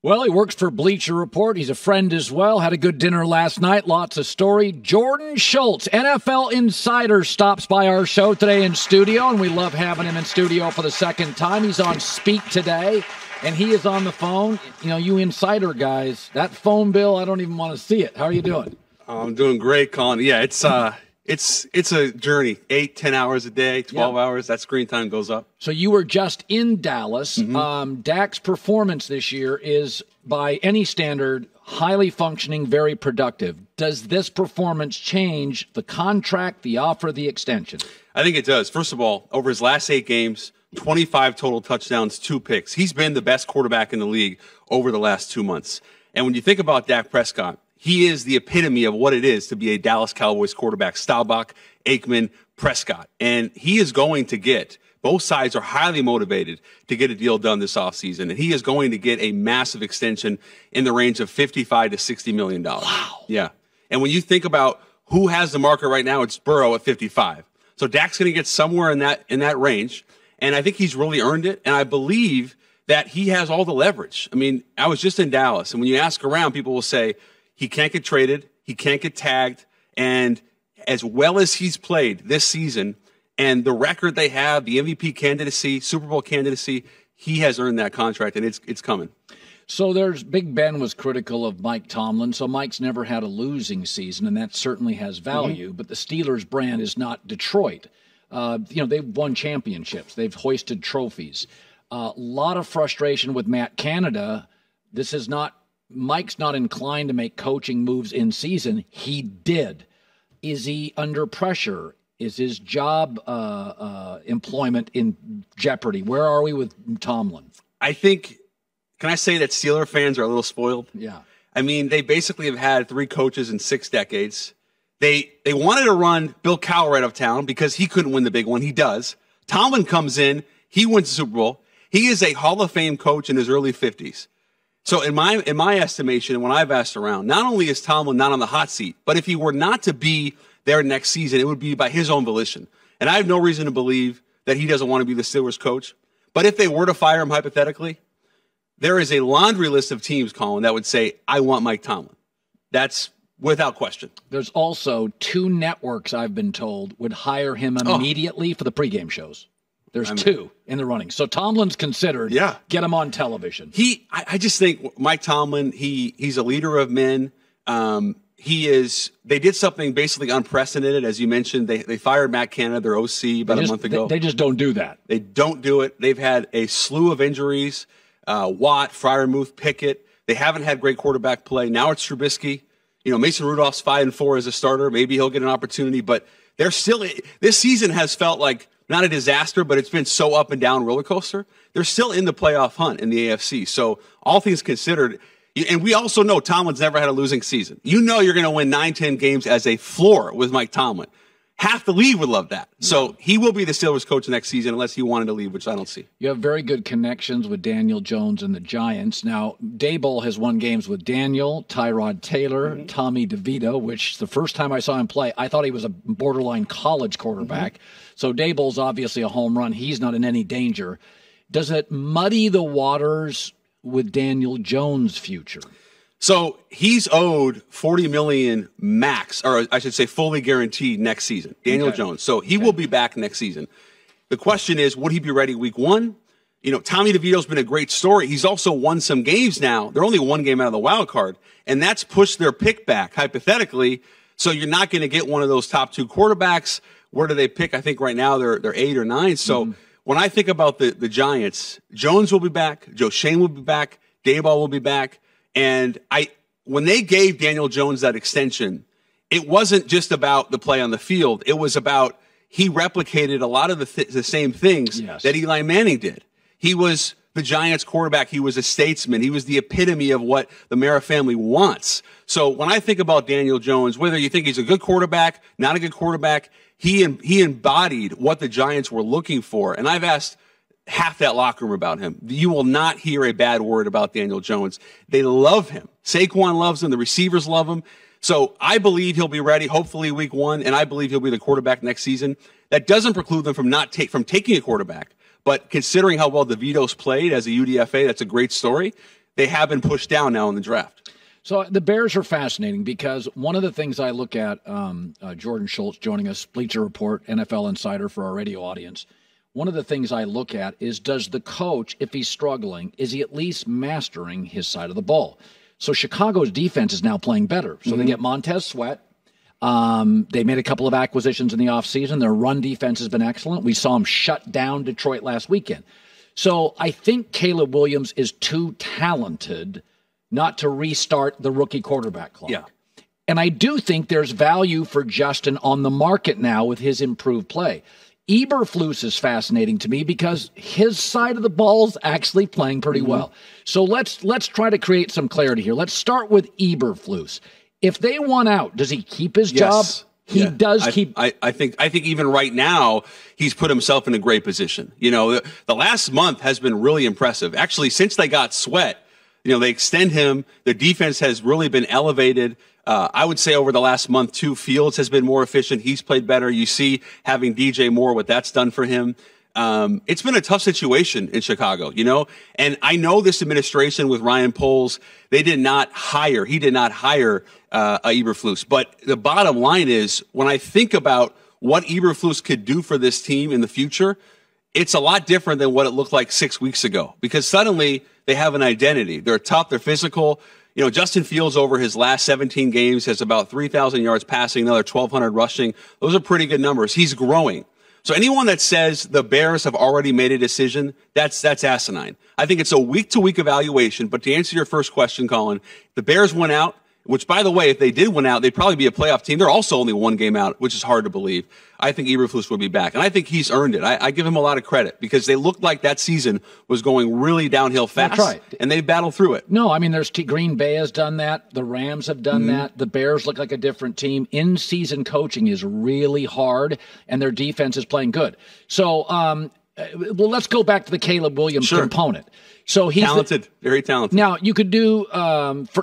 Well, he works for Bleacher Report. He's a friend as well. Had a good dinner last night. Lots of story. Jordan Schultz, NFL insider, stops by our show today in studio, and we love having him in studio for the second time. He's on Speak today, and he is on the phone. You know, you insider guys, that phone bill, I don't even want to see it. How are you doing? I'm doing great, Colin. Yeah, it's a journey. 8-10 hours a day, 12 hours. That screen time goes up. So you were just in Dallas. Dak's performance this year is, by any standard, highly functioning, very productive. Does this performance change the contract, the offer, the extension? I think it does. First of all, over his last 8 games, 25 total touchdowns, 2 picks. He's been the best quarterback in the league over the last 2 months. And when you think about Dak Prescott, he is the epitome of what it is to be a Dallas Cowboys quarterback. Staubach, Aikman, Prescott. And he is going to get, both sides are highly motivated to get a deal done this offseason. And he is going to get a massive extension in the range of $55 to $60 million. Wow. Yeah. And when you think about who has the market right now, it's Burrow at 55. So Dak's going to get somewhere in that range. And I think he's really earned it. And I believe that he has all the leverage. I mean, I was just in Dallas, and when you ask around, people will say, he can't get traded. He can't get tagged. And as well as he's played this season and the record they have, the MVP candidacy, Super Bowl candidacy, he has earned that contract, and it's coming. So Big Ben was critical of Mike Tomlin. So Mike's never had a losing season, and that certainly has value. But the Steelers brand is not Detroit. They've won championships. They've hoisted trophies. A lot of frustration with Matt Canada. Mike's not inclined to make coaching moves in season. He did. Is he under pressure? Is his job employment in jeopardy? Where are we with Tomlin? I think, can I say that Steeler fans are a little spoiled? Yeah. I mean, they basically have had 3 coaches in 6 decades. They wanted to run Bill Cowherd out of town because he couldn't win the big one. He does. Tomlin comes in. He wins the Super Bowl. He is a Hall of Fame coach in his early 50s. So in my estimation, and when I've asked around, not only is Tomlin not on the hot seat, but if he were not to be there next season, it would be by his own volition. And I have no reason to believe that he doesn't want to be the Steelers coach. But if they were to fire him hypothetically, there is a laundry list of teams, Colin, that would say, I want Mike Tomlin. That's without question. There's also 2 networks, I've been told, would hire him immediately for the pregame shows. There's 2 in the running. So Tomlin's considered. Yeah. Get him on television. I just think Mike Tomlin, he's a leader of men. They did something basically unprecedented. As you mentioned, they fired Matt Canada, their OC, about a month ago. They just don't do that. They don't do it. They've had a slew of injuries. Watt, Freiermuth, Pickett. They haven't had great quarterback play. Now it's Trubisky. You know, Mason Rudolph's 5-4 as a starter. Maybe he'll get an opportunity, but they're still, this season has felt like not a disaster, but it's been so up and down roller coaster. They're still in the playoff hunt in the AFC. So all things considered, and we also know Tomlin's never had a losing season. You know you're going to win 9-10 games as a floor with Mike Tomlin. Half the league would love that. So he will be the Steelers coach next season unless he wanted to leave, which I don't see. You have very good connections with Daniel Jones and the Giants. Now, Daboll has won games with Daniel, Tyrod Taylor, Tommy DeVito, which the first time I saw him play, I thought he was a borderline college quarterback. So Daboll's obviously a home run. He's not in any danger. Does it muddy the waters with Daniel Jones' future? So he's owed $40 million max, or I should say fully guaranteed next season, Daniel Jones. So he will be back next season. The question is, would he be ready week 1? You know, Tommy DeVito's been a great story. He's also won some games now. They're only 1 game out of the wild card, and that's pushed their pick back, hypothetically. So you're not going to get one of those top 2 quarterbacks. Where do they pick? I think right now they're 8 or 9. So when I think about the Giants, Jones will be back. Joe Shane will be back. Daboll will be back. And when they gave Daniel Jones that extension, it wasn't just about the play on the field. It was about he replicated a lot of the same things that Eli Manning did. He was the Giants quarterback. He was a statesman. He was the epitome of what the Mara family wants. So when I think about Daniel Jones, whether you think he's a good quarterback, not a good quarterback, he embodied what the Giants were looking for. And I've asked half that locker room about him. You will not hear a bad word about Daniel Jones. They love him. Saquon loves him. The receivers love him. So I believe he'll be ready, hopefully week 1, and I believe he'll be the quarterback next season. That doesn't preclude them from taking a quarterback. But considering how well DeVito's played as a UDFA, that's a great story. they have been pushed down now in the draft. So the Bears are fascinating because one of the things I look at, Jordan Schultz joining us, Bleacher Report, NFL Insider for our radio audience. One of the things I look at is, does the coach, if he's struggling, is he at least mastering his side of the ball? So Chicago's defense is now playing better. So they get Montez Sweat. They made a couple of acquisitions in the offseason. Their run defense has been excellent. We saw them shut down Detroit last weekend. So I think Caleb Williams is too talented not to restart the rookie quarterback clock. Yeah. And I do think there's value for Justin on the market now with his improved play. Eberflus is fascinating to me because his side of the ball is actually playing pretty well. So let's try to create some clarity here. Let's start with Eberflus. If they want out, does he keep his job? He does keep. I think even right now he's put himself in a great position. You know, the last month has been really impressive. Actually, since they got Sweat, you know, they extend him. The defense has really been elevated. I would say over the last month, too, Fields has been more efficient. He's played better. You see having DJ Moore, what that's done for him. It's been a tough situation in Chicago, you know, and I know this administration with Ryan Poles, he did not hire Eberflus. But the bottom line is, when I think about what Eberflus could do for this team in the future, it's a lot different than what it looked like 6 weeks ago, because suddenly they have an identity. They're tough. They're physical. You know, Justin Fields over his last 17 games has about 3,000 yards passing, another 1,200 rushing. Those are pretty good numbers. He's growing. So anyone that says the Bears have already made a decision, that's asinine. I think it's a week-to-week evaluation. But to answer your first question, Colin, the Bears went out, which, by the way, if they did win out, they'd probably be a playoff team. They're also only one game out, which is hard to believe. I think Eberflus will be back, and I think he's earned it. I give him a lot of credit because they looked like that season was going really downhill fast, that's right, and they battled through it. No, I mean, Green Bay has done that. The Rams have done that. The Bears look like a different team. In-season coaching is really hard, and their defense is playing good. So, well, let's go back to the Caleb Williams component. So he's talented, very talented. Now, you could do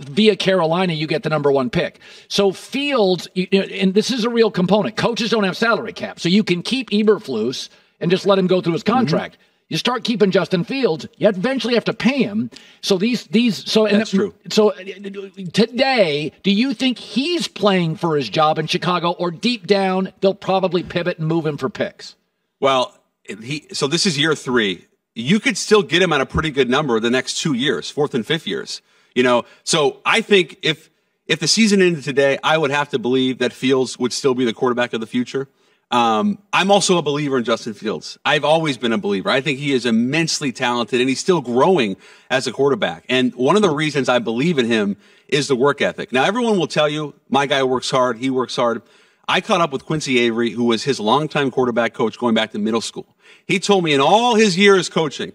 via Carolina, you get the number one pick. So Fields, and this is a real component. Coaches don't have salary cap, so you can keep Eberflus and just let him go through his contract. You start keeping Justin Fields, you eventually have to pay him. So that's true. So today, do you think he's playing for his job in Chicago, or deep down they'll probably pivot and move him for picks? Well, so this is year 3. You could still get him at a pretty good number the next 2 years, 4th and 5th years. You know, so I think if the season ended today, I would have to believe that Fields would still be the quarterback of the future. I'm also a believer in Justin Fields. I've always been a believer. I think he is immensely talented, and he's still growing as a quarterback. And one of the reasons I believe in him is the work ethic. Now, everyone will tell you, my guy works hard. He works hard. I caught up with Quincy Avery, who was his longtime quarterback coach going back to middle school. He told me in all his years coaching,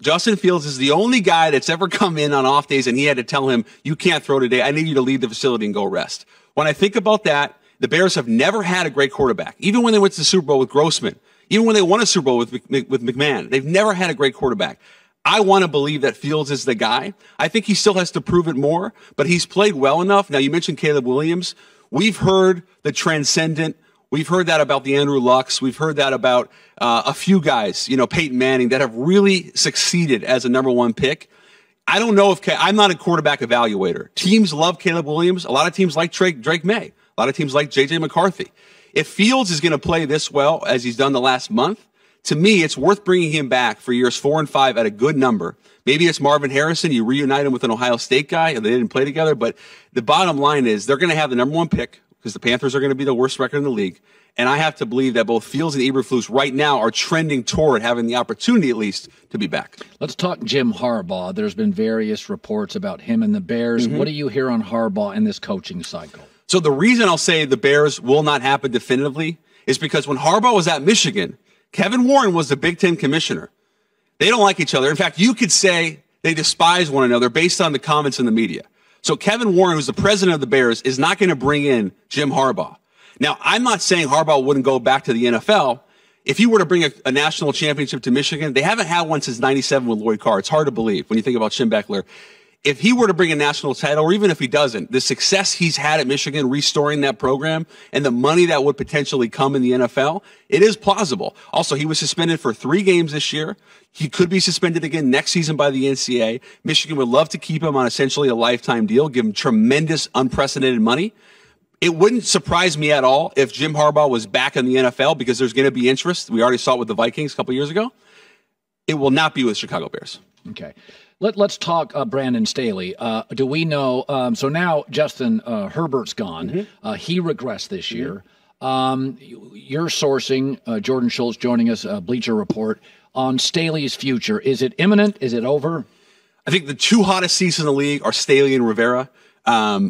Justin Fields is the only guy that's ever come in on off days and he had to tell him, you can't throw today. I need you to leave the facility and go rest. When I think about that, the Bears have never had a great quarterback. Even when they went to the Super Bowl with Grossman, even when they won a Super Bowl with McMahon, they've never had a great quarterback. I want to believe that Fields is the guy. I think he still has to prove it more, but he's played well enough. Now, you mentioned Caleb Williams. We've heard the transcendent. We've heard that about the Andrew Lucks. We've heard that about a few guys, you know, Peyton Manning, that have really succeeded as a number one pick. I don't know if I'm not a quarterback evaluator. Teams love Caleb Williams. A lot of teams like Drake May. A lot of teams like J.J. McCarthy. If Fields is going to play this well as he's done the last month, to me, it's worth bringing him back for years 4 and 5 at a good number. Maybe it's Marvin Harrison. You reunite him with an Ohio State guy, and they didn't play together. But the bottom line is they're going to have the number one pick because the Panthers are going to be the worst record in the league. And I have to believe that both Fields and Eberflus right now are trending toward having the opportunity, at least, to be back. Let's talk Jim Harbaugh. There's been various reports about him and the Bears. What do you hear on Harbaugh in this coaching cycle? So the reason I'll say the Bears will not happen definitively is because when Harbaugh was at Michigan, Kevin Warren was the Big Ten commissioner. They don't like each other. In fact, you could say they despise one another based on the comments in the media. So Kevin Warren, who's the president of the Bears, is not going to bring in Jim Harbaugh. Now, I'm not saying Harbaugh wouldn't go back to the NFL. If he were to bring a national championship to Michigan, they haven't had one since 97 with Lloyd Carr. It's hard to believe when you think about Schembechler. if he were to bring a national title, or even if he doesn't, the success he's had at Michigan restoring that program and the money that would potentially come in the NFL, it is plausible. Also, he was suspended for 3 games this year. He could be suspended again next season by the NCAA. Michigan would love to keep him on essentially a lifetime deal, give him tremendous, unprecedented money. It wouldn't surprise me at all if Jim Harbaugh was back in the NFL because there's going to be interest. We already saw it with the Vikings a couple years ago. It will not be with Chicago Bears. Okay. Let's talk Brandon Staley. Do we know? So now Justin Herbert's gone. He regressed this year. You're sourcing, Jordan Schultz joining us, Bleacher Report, on Staley's future. Is it imminent? Is it over? I think the 2 hottest seats in the league are Staley and Rivera.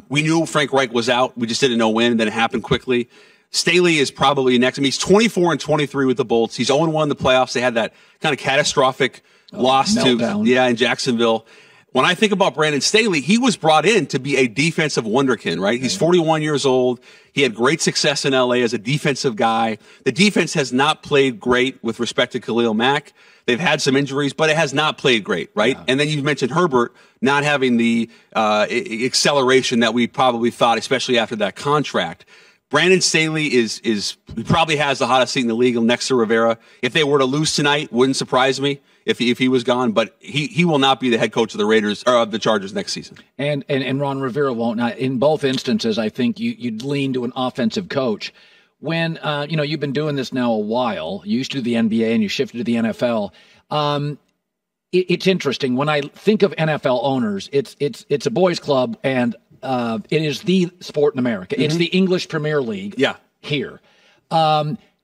We knew Frank Reich was out. We just didn't know when, and then it happened quickly. Staley is probably next. I mean, he's 24-23 with the Bolts. He's 0-1 in the playoffs. They had that kind of catastrophic loss meltdown. in Jacksonville. When I think about Brandon Staley, he was brought in to be a defensive wonderkin, right? He's 41 years old. He had great success in LA as a defensive guy. The defense has not played great with respect to Khalil Mack. They've had some injuries, but it has not played great, right? Yeah. And then you mentioned Herbert not having the acceleration that we probably thought, especially after that contract. Brandon Staley he probably has the hottest seat in the league next to Rivera. If they were to lose tonight, wouldn't surprise me if he was gone, but he will not be the head coach of the Raiders or of the Chargers next season. And Ron Rivera won't. Now, in both instances, I think you'd lean to an offensive coach. When you've been doing this now a while, you used to do the NBA and you shifted to the NFL. It's interesting when I think of NFL owners. It's a boys' club and it is the sport in America. It's the English Premier League. Yeah. Here.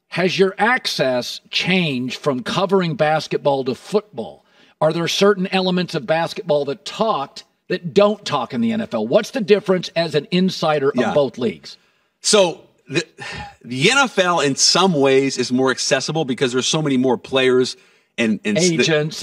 Has your access changed from covering basketball to football? Are there certain elements of basketball that don't talk in the NFL? What's the difference as an insider of both leagues? So the NFL in some ways is more accessible because there's so many more players and agents.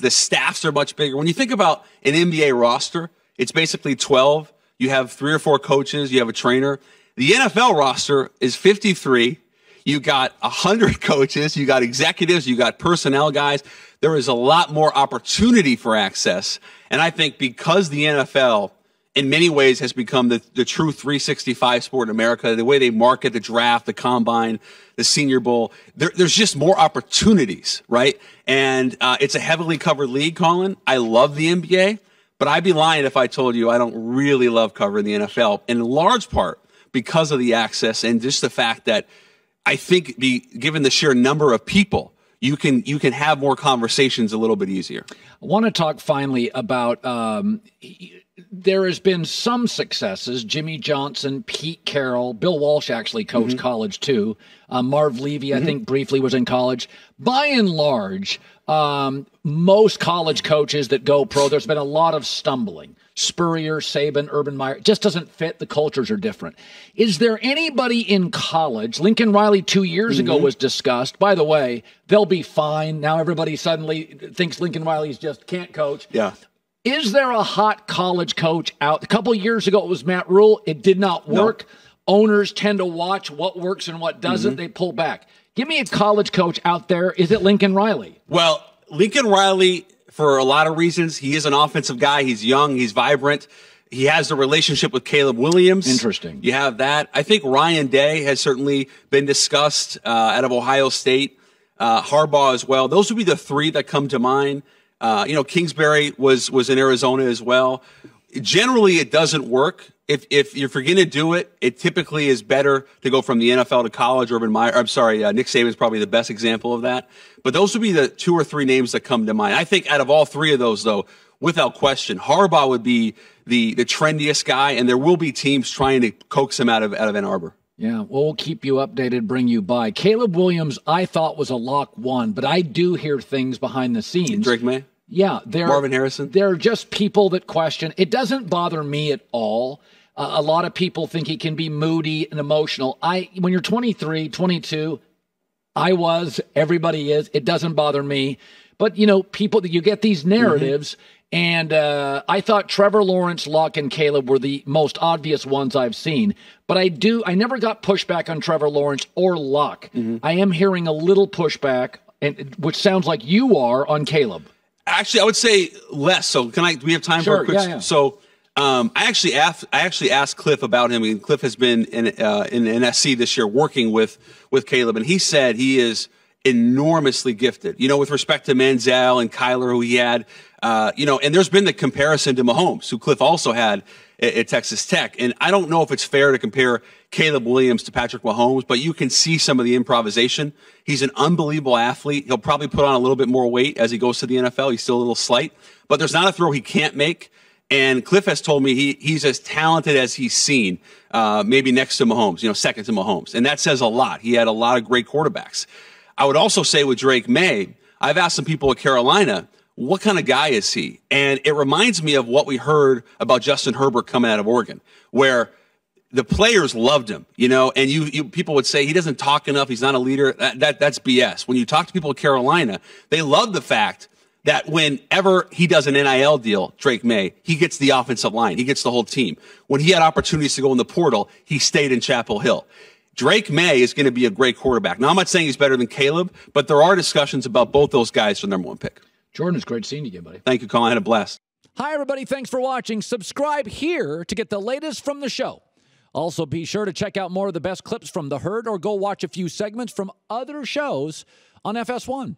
The staffs are much bigger. When you think about an NBA roster, it's basically 12. You have 3 or 4 coaches. You have a trainer. The NFL roster is 53. You got 100 coaches. You got executives. You got personnel guys. There is a lot more opportunity for access. And I think because the NFL in many ways has become the true 365 sport in America, the way they market the draft, the combine, the Senior Bowl, there's just more opportunities, right? And it's a heavily covered league, Colin. I love the NBA, but I'd be lying if I told you I don't really love covering the NFL, in large part because of the access and just the fact that I think given the sheer number of people, you can have more conversations a little bit easier. I want to talk finally about there has been some successes. Jimmy Johnson, Pete Carroll, Bill Walsh actually coached college too. Marv Levy, I think, briefly was in college. By and large, most college coaches that go pro, there's been a lot of stumbling. Spurrier, Saban, Urban Meyer, just doesn't fit. The cultures are different. Is there anybody in college? Lincoln Riley 2 years ago was discussed. By the way, they'll be fine. Now everybody suddenly thinks Lincoln Riley's just can't coach. Yeah. Is there a hot college coach out? A couple of years ago, it was Matt Rule. It did not work. No. Owners tend to watch what works and what doesn't. They pull back. Give me a college coach out there. Is it Lincoln Riley? Well, Lincoln Riley, for a lot of reasons, he is an offensive guy. He's young. He's vibrant. He has the relationship with Caleb Williams. Interesting. You have that. I think Ryan Day has certainly been discussed out of Ohio State. Harbaugh as well. Those would be the 3 that come to mind. Kingsbury was in Arizona as well. Generally, it doesn't work. If you're going to do it, it typically is better to go from the NFL to college. Nick Saban is probably the best example of that. But those would be the 2 or 3 names that come to mind. I think out of all 3 of those, though, without question, Harbaugh would be the trendiest guy, and there will be teams trying to coax him out of Ann Arbor. Yeah, we'll keep you updated, bring you by. Caleb Williams, I thought was a lock 1, but I do hear things behind the scenes. Drake May? Yeah. Marvin Harrison? They're just people that question. It doesn't bother me at all. A lot of people think he can be moody and emotional. When you're 23, 22, everybody is. It doesn't bother me. But, people, you get these narratives, and I thought Trevor Lawrence, Luck, and Caleb were the most obvious ones I've seen. But I never got pushback on Trevor Lawrence or Luck. I am hearing a little pushback, which sounds like you are on Caleb. Actually, I would say less. So do we have time for a quick? Yeah. So I actually asked Cliff about him. And Cliff has been in SC this year working with Caleb, and he said he is enormously gifted. With respect to Manziel and Kyler, who he had, and there's been the comparison to Mahomes, who Cliff also had at Texas Tech. And I don't know if it's fair to compare Caleb Williams to Patrick Mahomes, but you can see some of the improvisation. He's an unbelievable athlete. He'll probably put on a little bit more weight as he goes to the NFL. He's still a little slight, but there's not a throw he can't make. And Cliff has told me he's as talented as he's seen, maybe next to Mahomes, second to Mahomes. And that says a lot. He had a lot of great quarterbacks. I would also say with Drake May, I've asked some people at Carolina, what kind of guy is he? And it reminds me of what we heard about Justin Herbert coming out of Oregon, where the players loved him, and you people would say he doesn't talk enough. He's not a leader. That's BS. When you talk to people at Carolina, they love the fact that whenever he does an NIL deal, Drake May, he gets the offensive line. He gets the whole team. When he had opportunities to go in the portal, he stayed in Chapel Hill. Drake May is going to be a great quarterback. Now, I'm not saying he's better than Caleb, but there are discussions about both those guys for the number one pick. Jordan, it's great seeing you again, buddy. Thank you, Colin. I had a blast. Hi, everybody. Thanks for watching. Subscribe here to get the latest from the show. Also, be sure to check out more of the best clips from The Herd or go watch a few segments from other shows on FS1.